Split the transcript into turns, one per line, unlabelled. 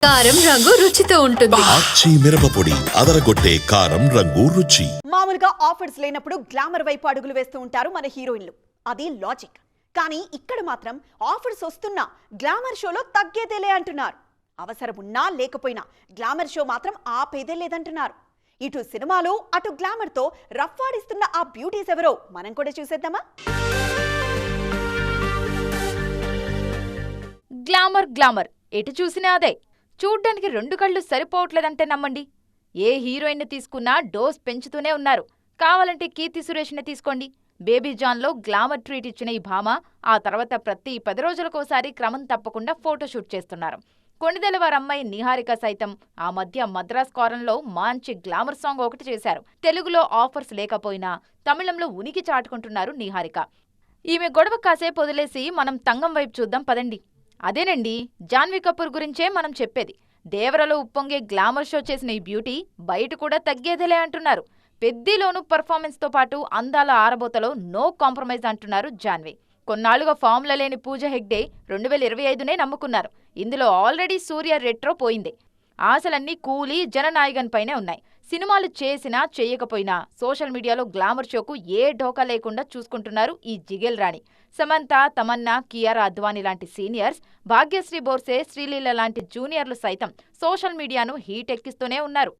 కారం రంగు రుచితో ఉంటుంది.
ఆచి మిరపపొడి అదరగొట్టే కారం రంగు రుచి.
మామూలుగా ఆఫర్స్ లేనప్పుడు గ్లామర్ వైపు అడుగులు వేస్తూ ఉంటారు మన హీరోయిన్లు. అది లాజిక్. కానీ ఇక్కడ మాత్రం ఆఫర్స్ వస్తున్నా గ్లామర్ షోలో తగ్గేదేలే అంటున్నారు. అవసరం ఉన్నా లేకపోయినా గ్లామర్ షో మాత్రం ఆపేదే లేదంటున్నారు. ఇటు సినిమాలో అటు గ్లామర్తో రఫ్వాడిస్తున్న ఆ బ్యూటీస్ ఎవరో మనం కూడా చూసేద్దామా?
గ్లామర్ ఎటు చూసినా అదే. చూడ్డానికి రెండు కళ్ళు సరిపోవట్లేదంటే నమ్మండి. ఏ హీరోయిన్ తీసుకున్నా డోస్ పెంచుతూనే ఉన్నారు. కావాలంటే కీర్తి సురేష్ని తీసుకోండి. బేబీ జాన్లో గ్లామర్ ట్రీట్ ఇచ్చిన ఈ భామ ఆ తర్వాత ప్రతి 10 రోజులకోసారి క్రమం తప్పకుండా ఫోటోషూట్ చేస్తున్నారు. కొణిదెల వారమ్మాయి నిహారిక సైతం ఆ మధ్య మద్రాస్ కారంలో మంచి గ్లామర్ సాంగ్ ఒకటి చేశారు. తెలుగులో ఆఫర్స్ లేకపోయినా తమిళంలో ఉనికి చాటుకుంటున్నారు నిహారిక. ఈమె గొడవ కాసేపు వదిలేసి మనం తంగం వైపు చూద్దాం పదండి. అదేనండి, జాన్వీ కపూర్ గురించే మనం చెప్పేది. దేవరలో ఉప్పొంగే గ్లామర్ షో చేసిన ఈ బ్యూటీ బయట కూడా తగ్గేదేలే అంటున్నారు. పెద్దిలోనూ పర్ఫార్మెన్స్తో పాటు అందాల ఆరబోతలో నో కాంప్రమైజ్ అంటున్నారు జాన్వీ. కొన్నాళ్లుగా ఫామ్లో లేని పూజ హెగ్డే 2025నే నమ్ముకున్నారు. ఇందులో ఆల్రెడీ సూర్య రెట్రో పోయింది. ఆశలన్నీ కూలీ జననాయకన్ పైనే ఉన్నాయి. సినిమాలు చేసినా చేయకపోయినా సోషల్ మీడియాలో గ్లామర్ షోకు ఏ ఢోకా లేకుండా చూసుకుంటున్నారు ఈ జిగేల్ రాణి. సమంత, తమన్నా, కియారా అద్వానీ లాంటి సీనియర్స్, భాగ్యశ్రీ బోర్సే, శ్రీలీల లాంటి జూనియర్లు సైతం సోషల్ మీడియాను హీట్ ఎక్కిస్తూనే ఉన్నారు.